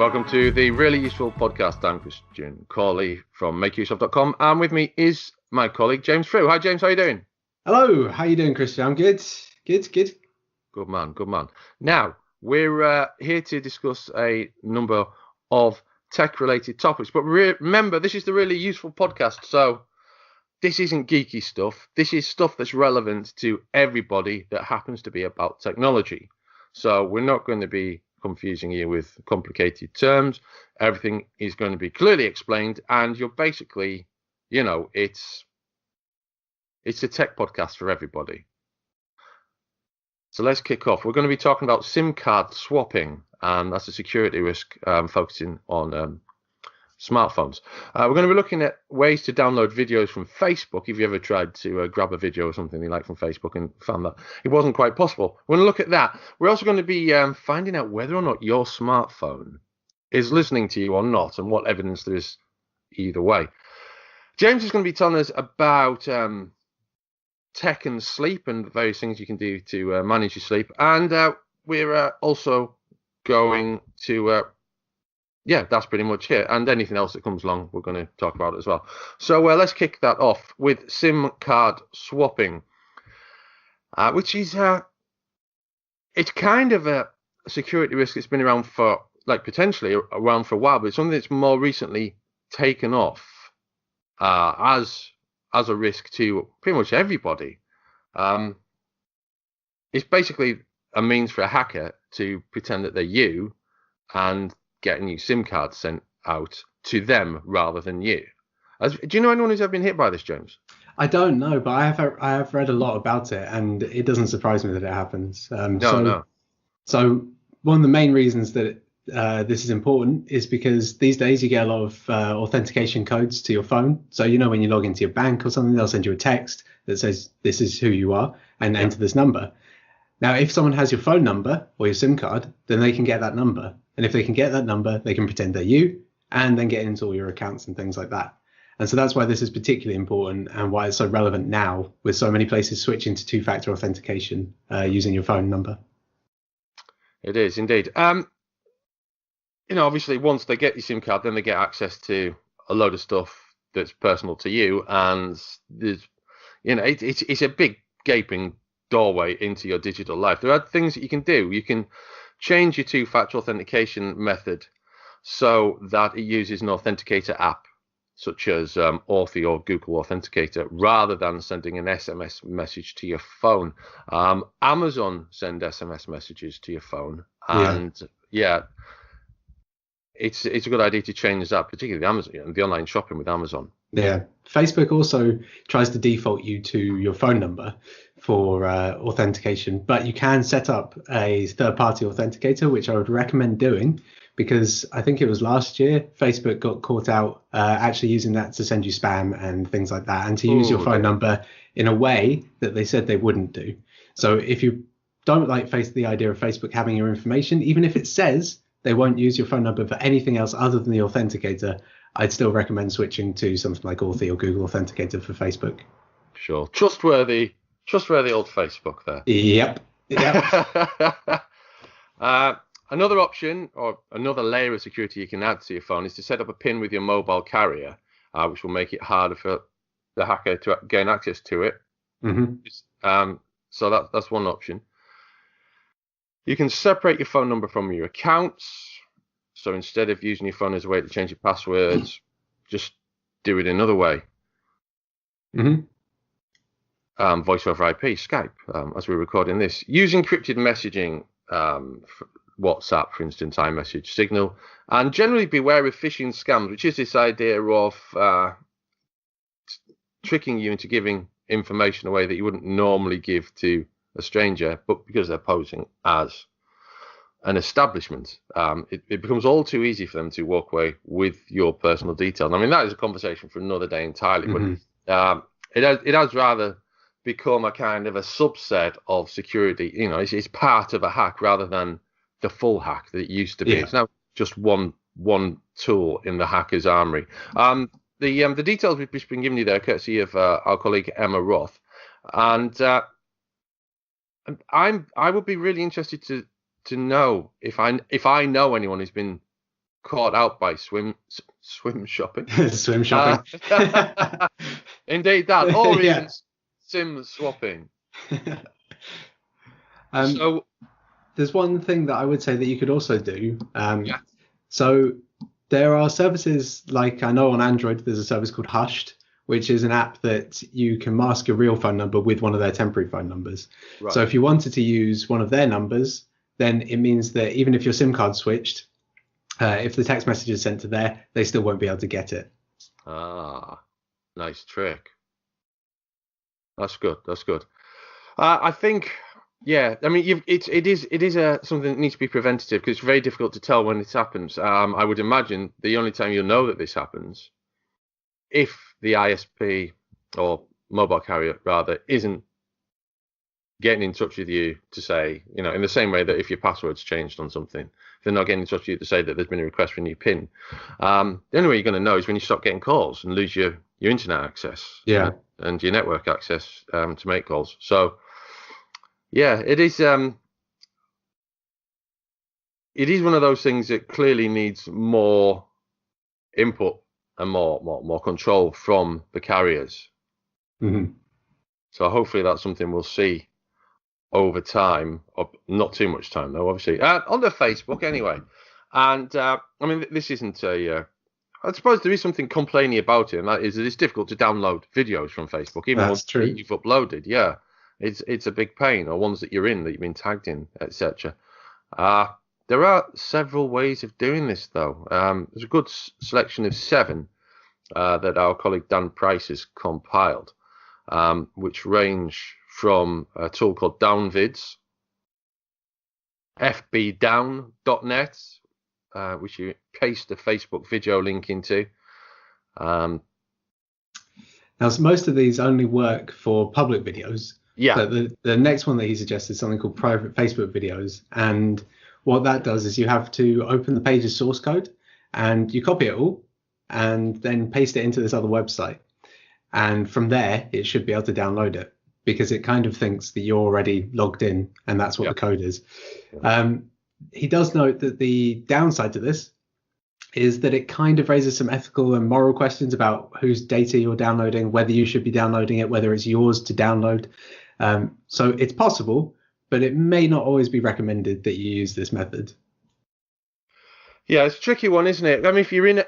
welcome to the Really Useful Podcast. I'm Christian Corley from makeuseof.com, and with me is my colleague James Frew. Hi James, how are you doing? Hello, how you doing, Christian? I'm good. Good. Good man. Now, we're here to discuss a number of tech-related topics, but remember, this is the Really Useful Podcast, so this isn't geeky stuff. This is stuff that's relevant to everybody that happens to be about technology. So we're not going to be confusing you with complicated terms. Everything is going to be clearly explained, and you're basically, it's a tech podcast for everybody. So let's kick off. We're going to be talking about SIM card swapping, and that's a security risk focusing on smartphones. We're going to be looking at ways to download videos from Facebook. If you ever tried to grab a video or something you like from Facebook and found that it wasn't quite possible, we're going to look at that. We're also going to be finding out whether or not your smartphone is listening to you or not, and what evidence there is either way. James is going to be telling us about tech and sleep and the various things you can do to manage your sleep. And we're also going to, that's pretty much it. And anything else that comes along, we're going to talk about it as well. So let's kick that off with SIM card swapping, which is, it's kind of a security risk that's been around for, potentially around for a while, but it's something that's more recently taken off as a risk to pretty much everybody. It's basically a means for a hacker to pretend that they're you and getting you SIM cards sent out to them rather than you. Do you know anyone who's ever been hit by this, James? I don't know, but I have read a lot about it, and it doesn't surprise me that it happens. No. So one of the main reasons that this is important is because these days you get a lot of authentication codes to your phone. So when you log into your bank or something, they'll send you a text that says this is who you are and enter this number. Now, if someone has your phone number or your SIM card, then they can get that number. And if they can get that number, they can pretend they're you and then get into all your accounts and things like that. And so that's why this is particularly important and why it's so relevant now, with so many places switching to two-factor authentication using your phone number. It is indeed. Obviously, once they get your SIM card, then they get access to a load of stuff that's personal to you, and there's, it's a big gaping doorway into your digital life. There are things that you can do. You can change your two-factor authentication method so that it uses an authenticator app, such as Authy or Google Authenticator, rather than sending an SMS message to your phone. Amazon send SMS messages to your phone, and it's a good idea to change that, particularly Amazon, the online shopping with Amazon. Yeah, Facebook also tries to default you to your phone number for authentication, but you can set up a third-party authenticator, which I would recommend doing, because I think it was last year Facebook got caught out actually using that to send you spam and things like that, and to use your phone number in a way that they said they wouldn't do. So if you don't like the idea of Facebook having your information, even if it says they won't use your phone number for anything else other than the authenticator, I'd still recommend switching to something like Authy or Google Authenticator for Facebook. Sure. Trustworthy old Facebook there. Yep. Another option, or another layer of security you can add to your phone, is to set up a PIN with your mobile carrier, which will make it harder for the hacker to gain access to it. Mm-hmm. So that's one option. You can separate your phone number from your accounts. So instead of using your phone as a way to change your passwords, just do it another way. Mm-hmm. Voice over IP, Skype, as we're recording this. Use encrypted messaging, WhatsApp, for instance, iMessage, Signal. And generally beware of phishing scams, which is this idea of tricking you into giving information away that you wouldn't normally give to a stranger, but because they're posing as an establishment, it becomes all too easy for them to walk away with your personal details. I mean, that is a conversation for another day entirely, but it has rather become a kind of a subset of security. It's part of a hack rather than the full hack that it used to be. It's now just one tool in the hacker's armory. The details we've just been giving you there, courtesy of our colleague Emma Roth, and I would be really interested to know if I know anyone who's been caught out by swim shopping. Swim shopping. Indeed, that, or Yeah. even sim swapping. Um, So there's one thing that I would say that you could also do. yeah, So there are services like, I know on Android there's a service called Hushed, which is an app that you can mask your real phone number with one of their temporary phone numbers. right. So if you wanted to use one of their numbers, then it means that even if your SIM card switched, if the text message is sent to there, they still won't be able to get it. Nice trick. That's good. That's good. I think, yeah. I mean, it is something that needs to be preventative because it's very difficult to tell when this happens. I would imagine the only time you'll know that this happens if the ISP or mobile carrier rather isn't getting in touch with you to say, in the same way that if your password's changed on something, if they're not getting in touch with you to say that there's been a request for a new PIN, the only way you're going to know is when you stop getting calls and lose your internet access, and your network access to make calls. So, yeah, it is one of those things that clearly needs more input and more control from the carriers. Mm-hmm. So hopefully that's something we'll see over time, or not too much time though, obviously, on the Facebook anyway. And I mean, this isn't I suppose there is something complaining about it, and that is that it's difficult to download videos from Facebook, even ones that you've uploaded. Yeah, it's a big pain, or ones that you're in that you've been tagged in, etc. There are several ways of doing this though. There's a good selection of 7 that our colleague Dan Price has compiled, which range from a tool called Downvids, fbdown.net, which you paste the Facebook video link into. Now, so most of these only work for public videos. Yeah. But the next one that he suggested is something called private Facebook videos. And what that does is you have to open the page's source code and you copy it all and then paste it into this other website. And from there, it should be able to download it because it kind of thinks that you're already logged in and that's what the code is. He does note that the downside to this is that it kind of raises some ethical and moral questions about whose data you're downloading, whether you should be downloading it, whether it's yours to download. So it's possible, but it may not always be recommended that you use this method. Yeah, it's a tricky one, isn't it? I mean,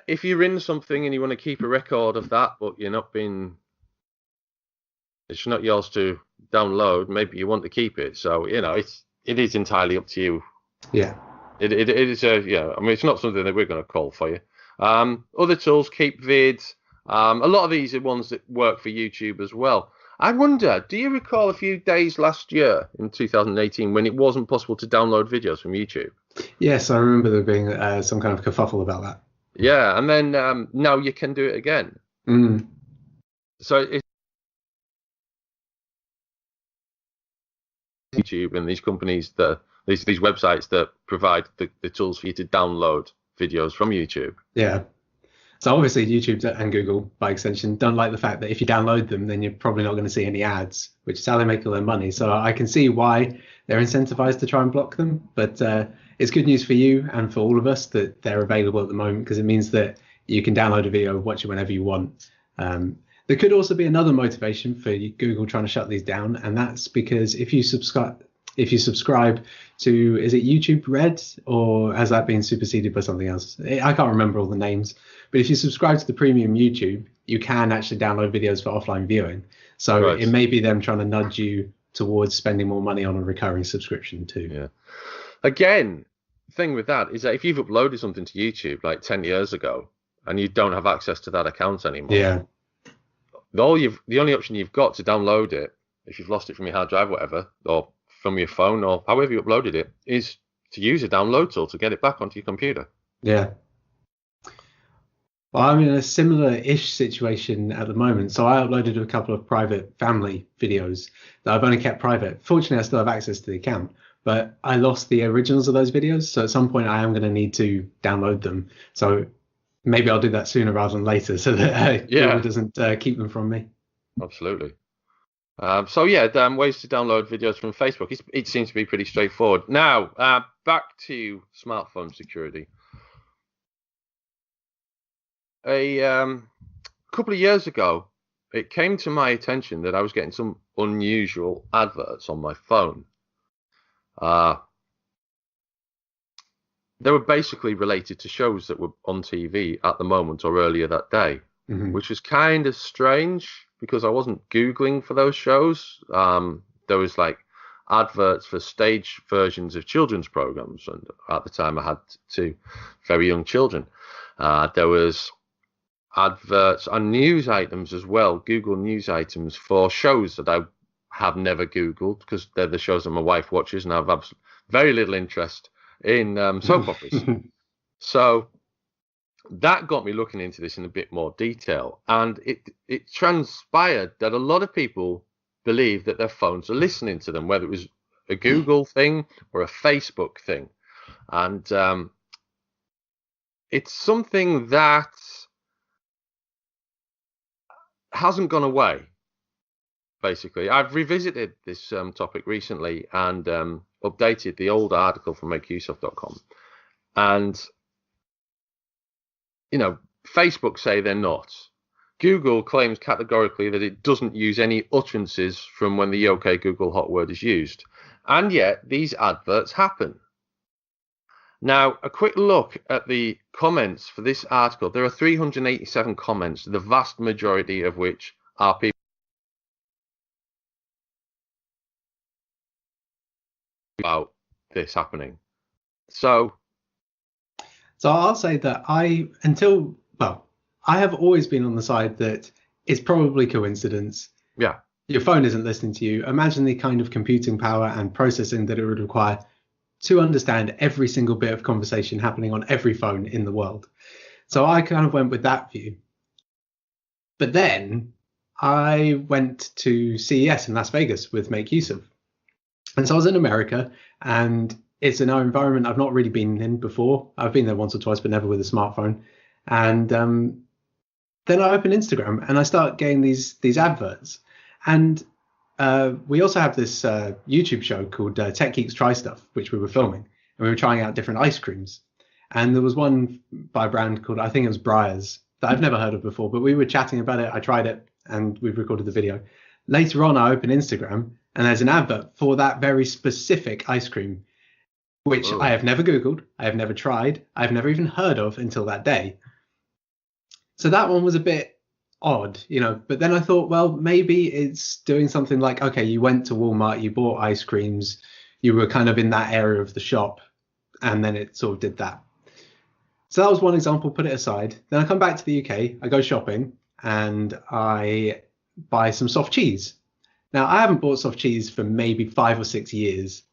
if you're in something and you want to keep a record of that, but it's not yours to download, maybe you want to keep it. So it is entirely up to you. Yeah. It is I mean, it's not something that we're going to call for you. Other tools, KeepVid. A lot of these are ones that work for YouTube as well. I wonder, do you recall a few days last year in 2018 when it wasn't possible to download videos from YouTube? Yes, I remember there being some kind of kerfuffle about that. Yeah, and then now you can do it again. Mm. So it's YouTube and these companies these websites that provide the tools for you to download videos from YouTube. Yeah. So obviously YouTube and Google, by extension, don't like the fact that if you download them, then you're probably not going to see any ads, which is how they make all their money. So I can see why they're incentivized to try and block them. But it's good news for you and for all of us that they're available at the moment, because it means that you can download a video, watch it whenever you want. There could also be another motivation for Google trying to shut these down, and that's because if you subscribe to, is it YouTube Red, or has that been superseded by something else? I can't remember all the names, but if you subscribe to the premium YouTube, you can actually download videos for offline viewing. So It may be them trying to nudge you towards spending more money on a recurring subscription too. Yeah. Again, the thing with that is that if you've uploaded something to YouTube like 10 years ago and you don't have access to that account anymore, the only option you've got to download it, if you've lost it from your hard drive or whatever, or from your phone or however you uploaded it, is to use a download tool to get it back onto your computer. Yeah. Well, I'm in a similar-ish situation at the moment. So I uploaded a couple of private family videos that I've only kept private. Fortunately, I still have access to the account, but I lost the originals of those videos. So at some point, I am going to need to download them. So maybe I'll do that sooner rather than later, so that Google doesn't keep them from me. Absolutely. Ways to download videos from Facebook. It seems to be pretty straightforward. Now, back to smartphone security. a couple of years ago, it came to my attention that I was getting some unusual adverts on my phone. They were basically related to shows that were on TV at the moment or earlier that day, which was kind of strange because I wasn't Googling for those shows. There was like adverts for stage versions of children's programs, and at the time I had two very young children. There was adverts and news items as well, Google news items for shows that I have never Googled because they're the shows that my wife watches, and I have very little interest in soap operas. So that got me looking into this in a bit more detail, and it transpired that a lot of people believe that their phones are listening to them, whether it was a Google thing or a Facebook thing. And it's something that hasn't gone away. Basically, I've revisited this topic recently and updated the old article from makeuseof.com. And, Facebook say they're not. Google claims categorically that it doesn't use any utterances from when the OK Google hot word is used. And yet these adverts happen. Now, a quick look at the comments for this article. There are 387 comments, the vast majority of which are people about this happening. So I'll say that I have always been on the side that it's probably coincidence. Yeah. Your phone isn't listening to you. Imagine the kind of computing power and processing that it would require to understand every single bit of conversation happening on every phone in the world. So I kind of went with that view. But then I went to CES in Las Vegas with Make Use Of. And so I was in America, and it's an environment I've not really been in before. I've been there once or twice, but never with a smartphone. And then I open Instagram and I start getting these adverts. And we also have this YouTube show called Tech Geeks Try Stuff, which we were filming. And we were trying out different ice creams. And there was one by a brand called, I think it was Breyers, that I've never heard of before. But we were chatting about it. I tried it and we've recorded the video. Later on, I open Instagram and there's an advert for that very specific ice cream, which I have never Googled, I have never tried, I've never even heard of until that day. So that one was a bit odd, but then I thought, well, maybe it's doing something like, okay, you went to Walmart, you bought ice creams, you were kind of in that area of the shop, and then it sort of did that. So that was one example, put it aside. Then I come back to the UK, I go shopping, and I buy some soft cheese. Now, I haven't bought soft cheese for maybe 5 or 6 years,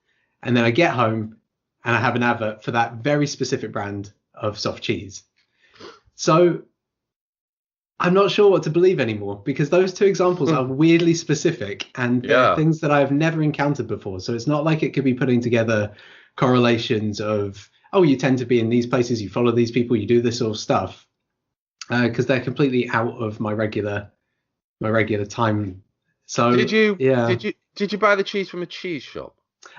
and then I get home and I have an advert for that very specific brand of soft cheese. So I'm not sure what to believe anymore, because those two examples are weirdly specific and they're things that I've never encountered before. So it's not like it could be putting together correlations of, oh, you tend to be in these places, you follow these people, you do this sort of stuff, because they're completely out of my regular time. So did you buy the cheese from a cheese shop?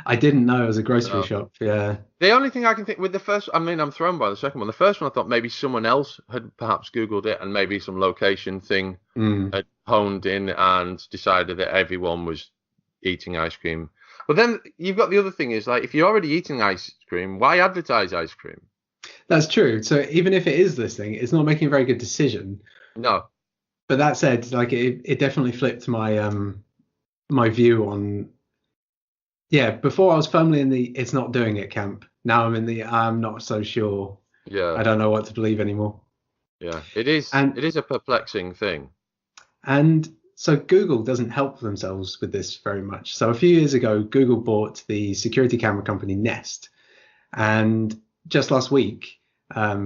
I didn't know it was a grocery shop. Yeah. The only thing I can think with the first, I'm thrown by the second one. The first one, I thought maybe someone else had perhaps Googled it and maybe some location thing had honed in and decided that everyone was eating ice cream. But then you've got the other thing is, like, if you're already eating ice cream, why advertise ice cream? That's true. So even if it is this thing, it's not making a very good decision. No. But that said, like it definitely flipped my my view on. Yeah, before I was firmly in the it's not doing it camp. Now I'm in the I'm not so sure. Yeah. I don't know what to believe anymore. Yeah, it is. And it is a perplexing thing. And so Google doesn't help themselves with this very much. So a few years ago, Google bought the security camera company Nest, and just last week, a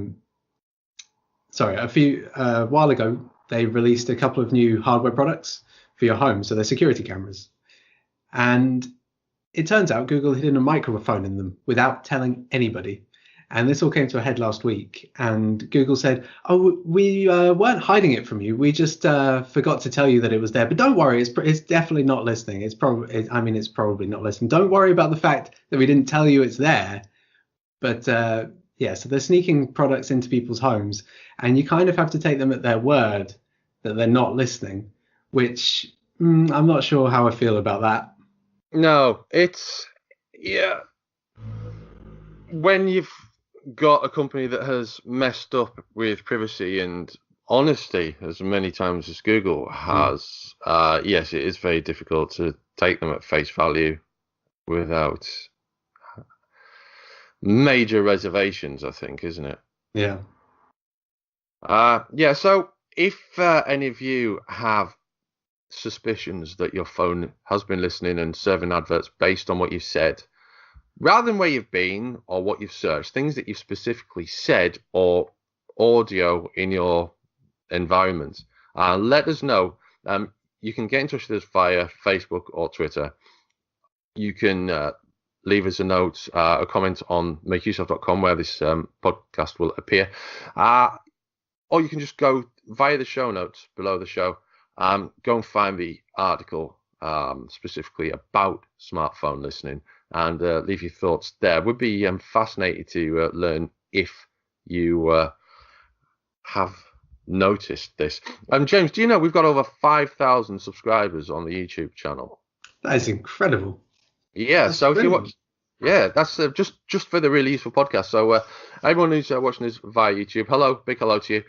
while ago, they released a couple of new hardware products for your home. So they're security cameras, and it turns out Google hid in a microphone in them without telling anybody. And this all came to a head last week. And Google said, oh, we weren't hiding it from you. We just forgot to tell you that it was there. But don't worry, it's definitely not listening. It's probably not listening. Don't worry about the fact that we didn't tell you it's there. But Yeah, so they're sneaking products into people's homes, and you kind of have to take them at their word that they're not listening, which I'm not sure how I feel about that. No, it's yeah. When you've got a company that has messed up with privacy and honesty as many times as Google Mm. has, yes, it is very difficult to take them at face value without major reservations, I think, isn't it? Yeah. Yeah, so if any of you have suspicions that your phone has been listening and serving adverts based on what you said, rather than where you've been or what you've searched, things that you've specifically said or audio in your environment, let us know. You can get in touch with us via Facebook or Twitter. You can leave us a note, a comment on makeuseof.com where this podcast will appear. Or you can just go via the show notes below the show. Go and find the article specifically about smartphone listening and leave your thoughts there. We'd be fascinated to learn if you have noticed this. James, do you know we've got over 5,000 subscribers on the YouTube channel? That is incredible. Yeah, That's so if you brilliant. watch, yeah, that's just for the really useful podcast. So everyone who's watching us via YouTube, hello, big hello to you.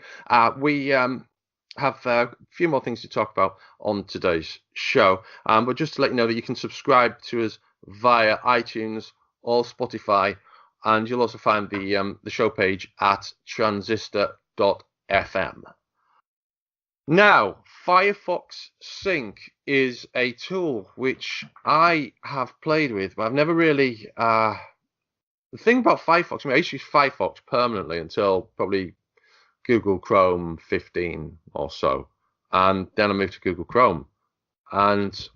We have a few more things to talk about on today's show, but just to let you know that you can subscribe to us via iTunes or Spotify, and you'll also find the show page at transistor.fm. Now, Firefox Sync is a tool which I have played with, but I've never really. The thing about Firefox, I used to use Firefox permanently until probably Google Chrome 15 or so, and then I moved to Google Chrome. And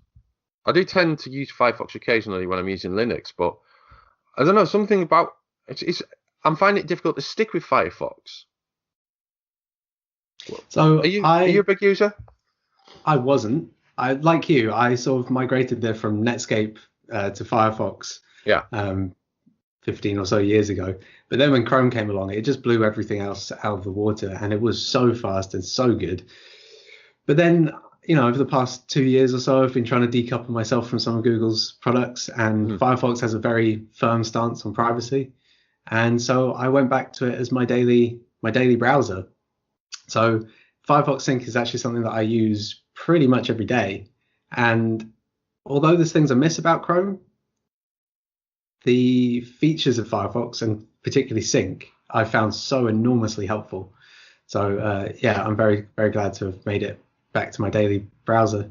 I do tend to use Firefox occasionally when I'm using Linux, but I don't know, something about I'm finding it difficult to stick with Firefox. So Are you a big user? I wasn't. I like you. I sort of migrated there from Netscape to Firefox. Yeah. 15 or so years ago. But then when Chrome came along, it just blew everything else out of the water, and it was so fast and so good. But then, over the past 2 years or so, I've been trying to decouple myself from some of Google's products, and Firefox has a very firm stance on privacy. And so I went back to it as my daily browser. So Firefox Sync is actually something that I use pretty much every day. And although there's things I miss about Chrome, the features of Firefox, and particularly Sync, I found so enormously helpful. So I'm very, very glad to have made it back to my daily browser.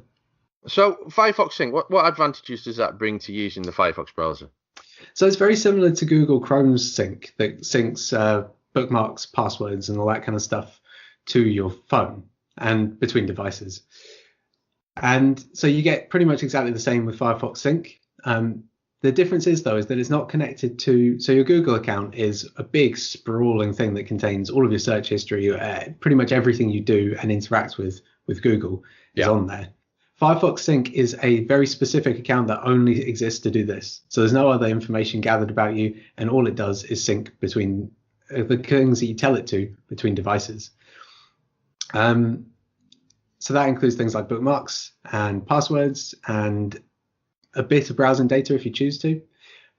So Firefox Sync, what advantages does that bring to using the Firefox browser? So it's very similar to Google Chrome's Sync that syncs bookmarks, passwords, and all that kind of stuff to your phone and between devices. And so you get pretty much exactly the same with Firefox Sync. The difference is, though, is that it's not connected to, so your Google account is a big sprawling thing that contains all of your search history, pretty much everything you do and interact with Google is on there. Firefox Sync is a very specific account that only exists to do this. So there's no other information gathered about you, and all it does is sync between the things that you tell it to between devices. So that includes things like bookmarks and passwords and a bit of browsing data if you choose to.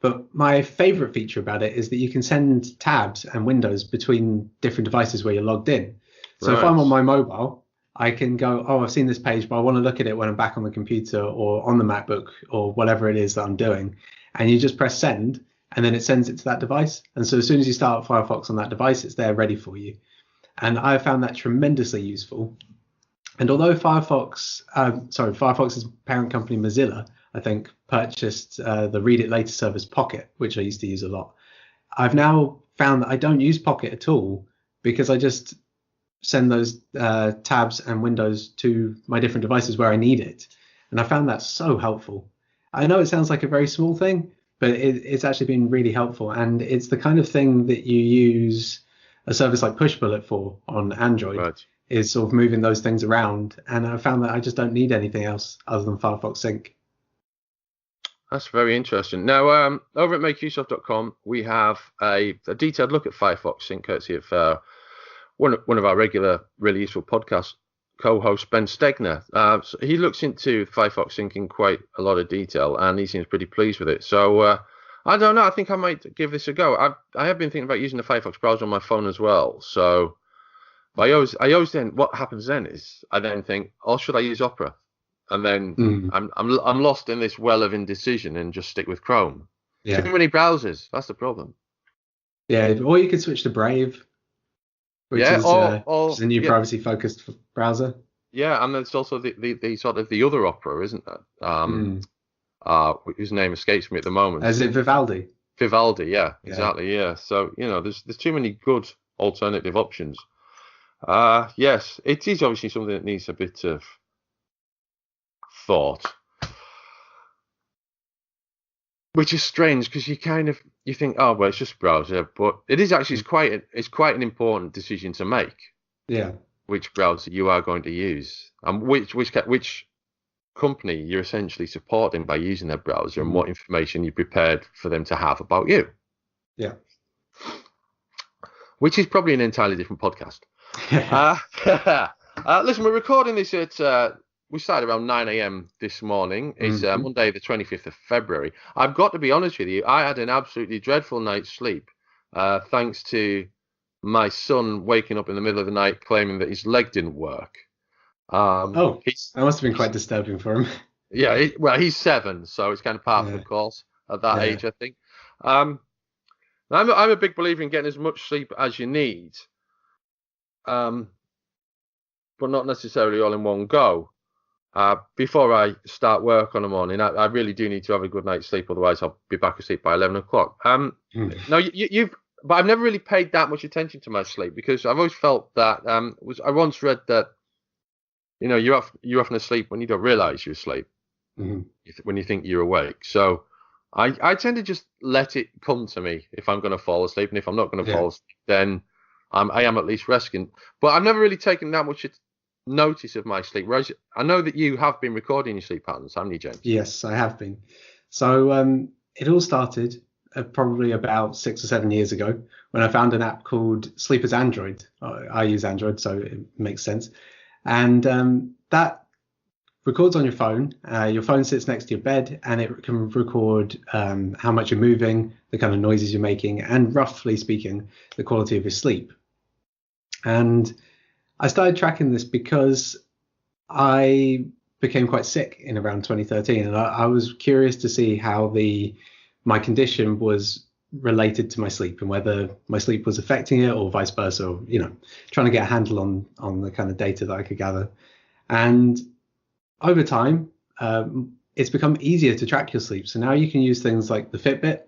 But my favorite feature about it is that you can send tabs and windows between different devices where you're logged in. So if I'm on my mobile, I can go, I've seen this page, but I want to look at it when I'm back on the computer or on the MacBook or whatever it is that I'm doing. And you just press send, and then it sends it to that device. And so as soon as you start Firefox on that device, it's there ready for you. And I found that tremendously useful. And although Firefox's parent company Mozilla, I think, purchased the Read It Later service Pocket, which I used to use a lot, I've now found that I don't use Pocket at all because I just send those tabs and windows to my different devices where I need it. And I found that so helpful. I know it sounds like a very small thing, but it's actually been really helpful. And it's the kind of thing that you use a service like Pushbullet for on Android, is sort of moving those things around. And I found that I just don't need anything else other than Firefox Sync. That's very interesting. Now, over at makeuseof.com, we have a detailed look at Firefox sync, courtesy of one of our regular, really useful podcast co-host, Ben Stegner. So he looks into Firefox sync in quite a lot of detail, and he seems pretty pleased with it. So I don't know. I think I might give this a go. I have been thinking about using the Firefox browser on my phone as well. So, but I always then what happens then is I then think, oh, should I use Opera? And then I'm lost in this well of indecision and just stick with Chrome. Yeah. Too many browsers. That's the problem. Yeah, or you could switch to Brave, which is a new privacy-focused browser. Yeah, and there's also the sort of the other Opera, isn't there? Whose name escapes me at the moment. Is it Vivaldi? Vivaldi, yeah, exactly, yeah. So there's too many good alternative options. Yes, it is obviously something that needs a bit of thought, which is strange because you think, oh well, it's just a browser, but it is actually it's quite an important decision to make. Yeah, which browser you are going to use and which company you're essentially supporting by using their browser and what information you're prepared for them to have about you. Yeah, which is probably an entirely different podcast. Listen, we're recording this at we started around 9 a.m. this morning. It's Monday, the 25th of February. I've got to be honest with you. I had an absolutely dreadful night's sleep, thanks to my son waking up in the middle of the night claiming that his leg didn't work. That must have been quite disturbing for him. Yeah, he's 7, so it's kind of part of the course at that age, I think. I'm a big believer in getting as much sleep as you need, but not necessarily all in one go. Before I start work on a morning, I really do need to have a good night's sleep, otherwise I'll be back asleep by 11 o'clock. Now, but I've never really paid that much attention to my sleep because I've always felt that I once read that you're often asleep when you don't realise you're asleep, when you think you're awake. So I tend to just let it come to me if I'm going to fall asleep, and if I'm not going to fall asleep, then I am at least resting. But I've never really taken that much notice of my sleep. Whereas I know that you have been recording your sleep patterns, haven't you, James? Yes, I have been. So it all started probably about 6 or 7 years ago when I found an app called Sleep as Android. I use Android, so it makes sense. And that records on your phone. Your phone sits next to your bed, and it can record how much you're moving, the kind of noises you're making, and roughly speaking, the quality of your sleep. And I started tracking this because I became quite sick in around 2013, and I was curious to see how my condition was related to my sleep and whether my sleep was affecting it or vice versa, or, trying to get a handle on the kind of data that I could gather. And over time, it's become easier to track your sleep. So now you can use things like the Fitbit.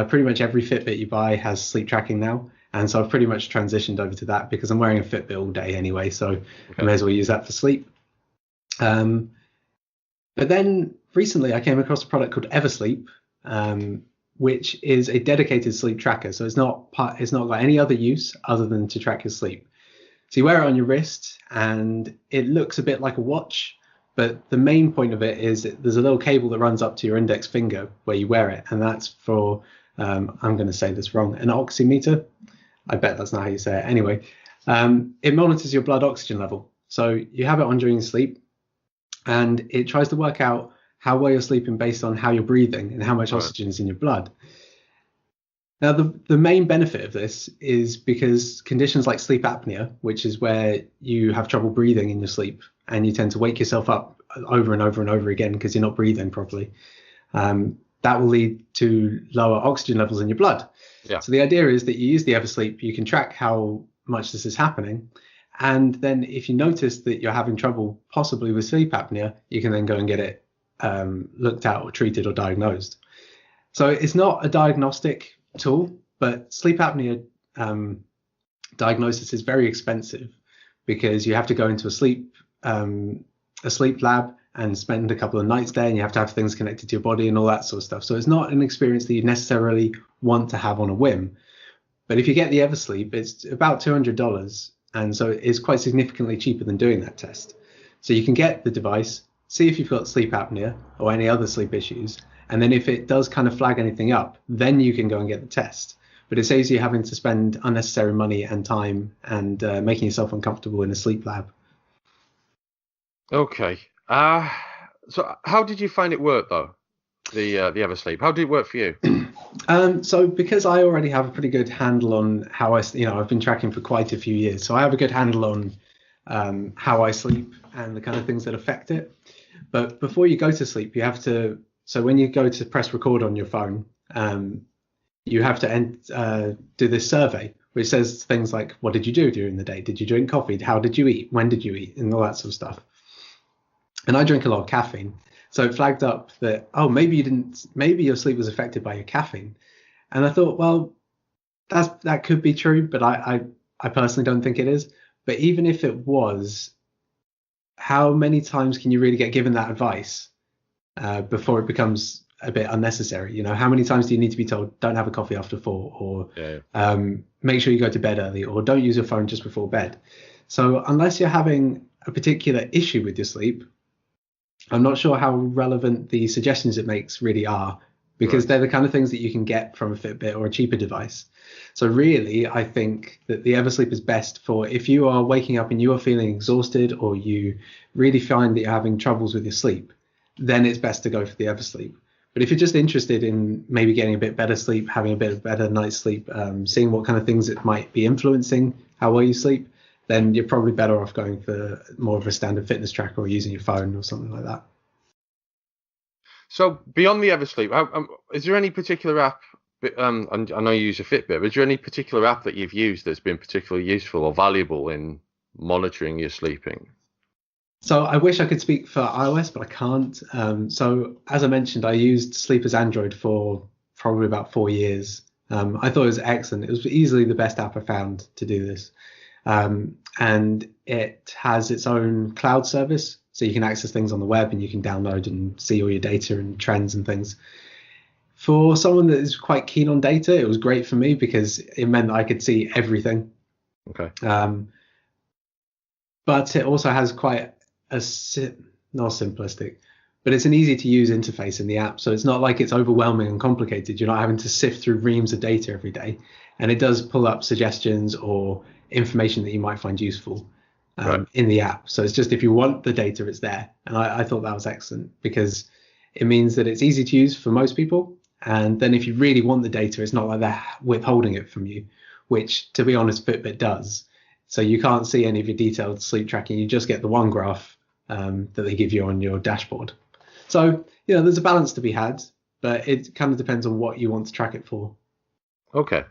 Pretty much every Fitbit you buy has sleep tracking now. And so I've pretty much transitioned over to that because I'm wearing a Fitbit all day anyway. So I may as well use that for sleep. But then recently I came across a product called Eversleep, which is a dedicated sleep tracker. So it's not got any other use other than to track your sleep. So you wear it on your wrist and it looks a bit like a watch, but the main point of it is there's a little cable that runs up to your index finger where you wear it. And that's for, I'm going to say this wrong, an oximeter. I bet that's not how you say it. Anyway, it monitors your blood oxygen level. So you have it on during sleep, and it tries to work out how well you're sleeping based on how you're breathing and how much oxygen is in your blood. Now, the main benefit of this is because conditions like sleep apnea, which is where you have trouble breathing in your sleep and you tend to wake yourself up over and over and over again because you're not breathing properly, that will lead to lower oxygen levels in your blood. Yeah. So the idea is that you use the Eversleep, you can track how much this is happening. And then if you notice that you're having trouble possibly with sleep apnea, you can then go and get it looked at or treated or diagnosed. So it's not a diagnostic tool, but sleep apnea diagnosis is very expensive because you have to go into a sleep lab and spend a couple of nights there, and you have to have things connected to your body and all that sort of stuff. So it's not an experience that you necessarily want to have on a whim. But if you get the Eversleep, it's about $200, and so it's quite significantly cheaper than doing that test. So you can get the device, see if you've got sleep apnea or any other sleep issues, And then if it does kind of flag anything up, then you can go and get the test. But it saves you having to spend unnecessary money and time and making yourself uncomfortable in a sleep lab. Okay. So how did you find it work though? The Eversleep. How did it work for you? So because I already have a pretty good handle on how I've been tracking for quite a few years, so I have a good handle on how I sleep and the kind of things that affect it. But before you go to sleep, you have to. So when you go to press record on your phone, you have to do this survey, which says things like, what did you do during the day? Did you drink coffee? How did you eat? When did you eat? And all that sort of stuff. And I drink a lot of caffeine. So it flagged up that, oh, maybe your sleep was affected by your caffeine. And I thought, well, that could be true, but I personally don't think it is. But even if it was, how many times can you really get given that advice before it becomes a bit unnecessary? How many times do you need to be told, don't have a coffee after 4, or make sure you go to bed early, or don't use your phone just before bed? So unless you're having a particular issue with your sleep, I'm not sure how relevant the suggestions it makes really are, because they're the kind of things that you can get from a Fitbit or a cheaper device. So really, I think that the Eversleep is best for if you are waking up and you are feeling exhausted, or you really find that you're having troubles with your sleep, then it's best to go for the Eversleep. But if you're just interested in maybe getting a bit better sleep, having a bit of better night's sleep, seeing what kind of things it might be influencing how well you sleep, then you're probably better off going for more of a standard fitness tracker or using your phone or something like that. So beyond the Eversleep, is there any particular app? I know you use a Fitbit, but is there any particular app that you've used that's been particularly useful or valuable in monitoring your sleeping? So I wish I could speak for iOS, but I can't. So as I mentioned, I used Sleep as Android for probably about 4 years. I thought it was excellent. It was easily the best app I found to do this. And it has its own cloud service, so you can access things on the web and you can download and see all your data and trends and things. For someone that is quite keen on data, it was great for me because it meant that I could see everything. Okay. But it also has quite not simplistic, but it's an easy to use interface in the app. So it's not like it's overwhelming and complicated. You're not having to sift through reams of data every day. And it does pull up suggestions or information that you might find useful in the app. So it's just, if you want the data, it's there. And I thought that was excellent because it means that it's easy to use for most people. And then if you really want the data, it's not like they're withholding it from you, which, to be honest, Fitbit does. So you can't see any of your detailed sleep tracking. You just get the one graph that they give you on your dashboard. So, there's a balance to be had, but it kind of depends on what you want to track it for. Okay,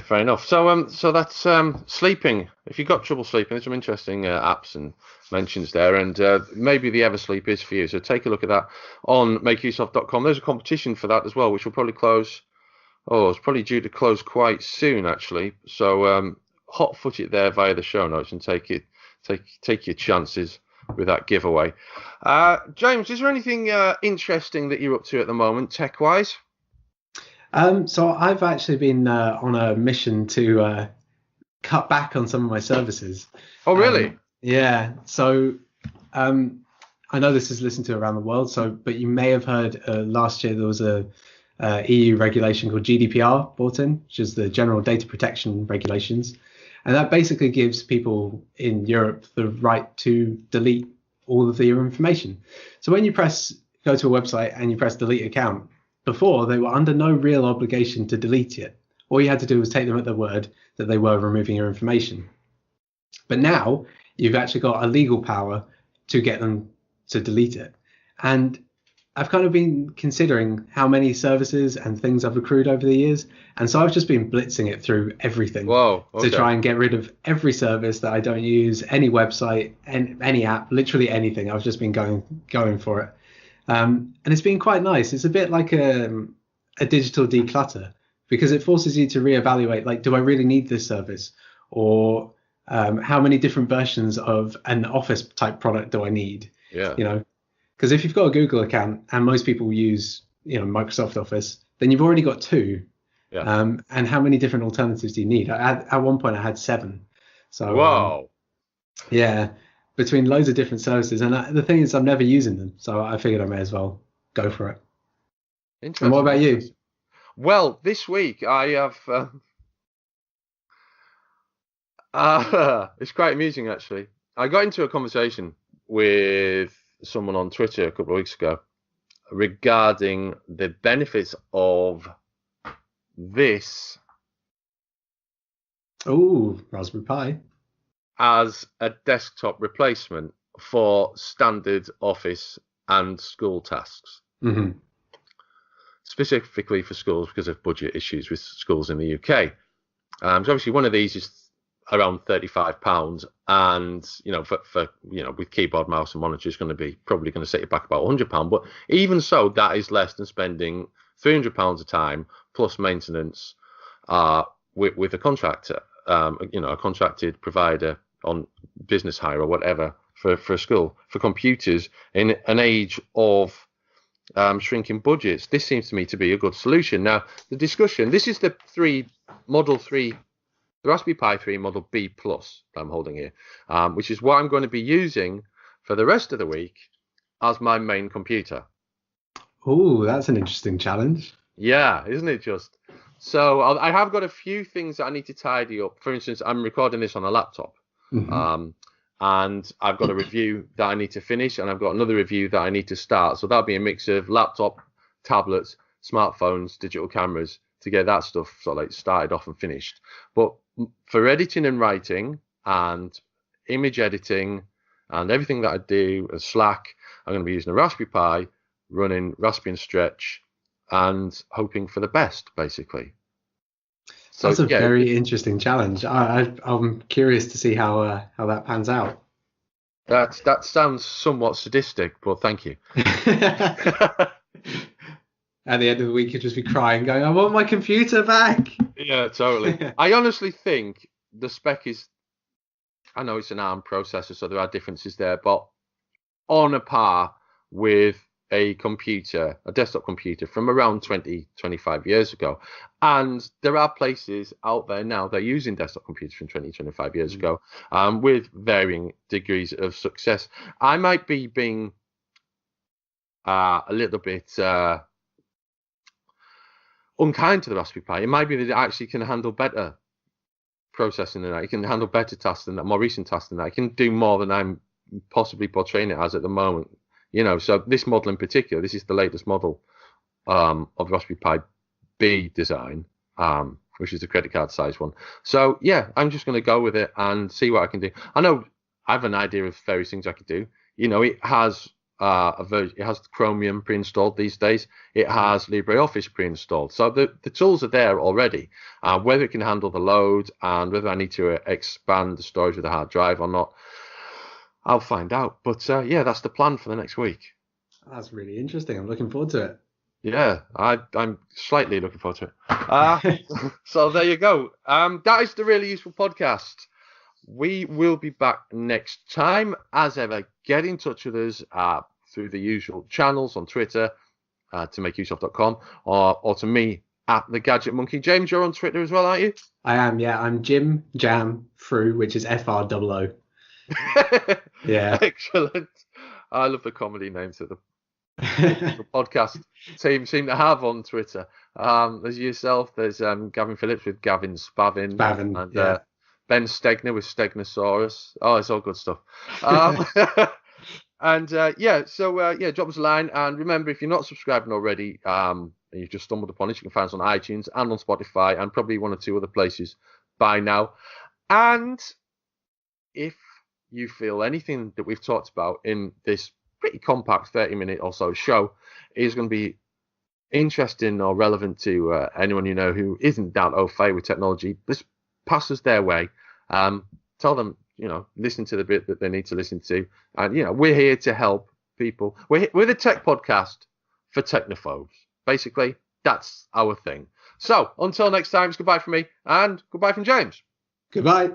fair enough. So that's sleeping. If you've got trouble sleeping, there's some interesting apps and mentions there, and maybe the Eversleep is for you. So take a look at that on makeuseof.com. There's a competition for that as well, which will probably close. Oh, it's probably due to close quite soon, actually. So hot foot it there via the show notes and take your chances with that giveaway. James, is there anything interesting that you're up to at the moment, tech-wise? So I've actually been on a mission to cut back on some of my services. Oh, really? Yeah. So I know this is listened to around the world. But you may have heard last year there was a EU regulation called GDPR brought in, which is the General Data Protection Regulations, and that basically gives people in Europe the right to delete all of your information. So when you go to a website and you press delete account, before they were under no real obligation to delete it. All you had to do was take them at their word that they were removing your information. But now you've actually got a legal power to get them to delete it. And I've kind of been considering how many services and things I've accrued over the years. And so I've just been blitzing it through everything. Whoa, okay. To try and get rid of every service that I don't use, any website, any app, literally anything. I've just been going for it. And it's been quite nice. It's a bit like a digital declutter, because it forces you to reevaluate, like, do I really need this service? Or how many different versions of an Office type product do I need? Yeah. Because if you've got a Google account and most people use, Microsoft Office, then you've already got 2. Yeah. And how many different alternatives do you need? At one point I had 7. So wow. Yeah, between loads of different services. And the thing is, I'm never using them. So I figured I may as well go for it. And what about you? Well, this week I have. It's quite amusing, actually. I got into a conversation with someone on Twitter a couple of weeks ago regarding the benefits of this Raspberry Pi as a desktop replacement for standard office and school tasks. Mm-hmm. Specifically for schools because of budget issues with schools in the UK. So obviously one of these is around £35, and for with keyboard, mouse, and monitor, it's probably going to set you back about £100. But even so, that is less than spending £300 a time plus maintenance with a contractor, a contracted provider on business hire or whatever for a school for computers in an age of shrinking budgets. This seems to me to be a good solution. Now, the discussion, this is the Raspberry Pi 3 Model B Plus that I'm holding here, which is what I'm going to be using for the rest of the week as my main computer. Oh, that's an interesting challenge. Yeah, isn't it just? So I have got a few things that I need to tidy up. For instance, I'm recording this on a laptop. Mm-hmm. And I've got a review that I need to finish, and I've got another review that I need to start. So that'll be a mix of laptop, tablets, smartphones, digital cameras to get that stuff sort of like started off and finished. But for editing and writing and image editing and everything that I do as Slack, I'm going to be using a Raspberry Pi, running Raspbian and Stretch, and hoping for the best, basically. So that's a very interesting challenge. I'm curious to see how that pans out. That sounds somewhat sadistic, but thank you. At the end of the week, you'll just be crying, going, "I want my computer back." Yeah, totally. I honestly think the spec is. I know it's an ARM processor, so there are differences there, but on a par with a desktop computer from around 25 years ago. And there are places out there now that are using desktop computers from 25 years ago with varying degrees of success. I might be being a little bit unkind to the Raspberry Pi. It might be that it actually can handle better processing than that. It can handle better tasks than that, more recent tasks than that. It can do more than I'm possibly portraying it as at the moment. So this model in particular, this is the latest model of Raspberry Pi B design, which is the credit card size one. So yeah, I'm just going to go with it and see what I can do. I know I have an idea of various things I could do. It has it has Chromium pre-installed these days. It has LibreOffice pre-installed. So the tools are there already. Whether it can handle the load and whether I need to expand the storage of the hard drive or not, I'll find out. But yeah, that's the plan for the next week. That's really interesting. I'm looking forward to it. Yeah, I'm slightly looking forward to it. So there you go. That is the Really Useful Podcast. We will be back next time. As ever, get in touch with us through the usual channels on Twitter, to makeuseof.com, or to me at the Gadget Monkey. James, you're on Twitter as well, aren't you? I am, yeah. I'm Jim Jam Through, which is FROO. Yeah, excellent. I love the comedy names that the podcast team seem to have on Twitter. There's yourself. There's Gavin Phillips with Gavin Spavin, and yeah. Ben Stegner with Stegnosaurus. Oh, it's all good stuff. And drop us a line. And remember, if you're not subscribing already, and you've just stumbled upon us, you can find us on iTunes and on Spotify and probably one or two other places by now. And if you feel anything that we've talked about in this pretty compact 30-minute or so show is going to be interesting or relevant to anyone you know who isn't that au fait with technology, just pass us their way. Tell them, listen to the bit that they need to listen to. And, we're here to help people. We're the tech podcast for technophobes. Basically, that's our thing. So until next time, it's goodbye from me and goodbye from James. Goodbye.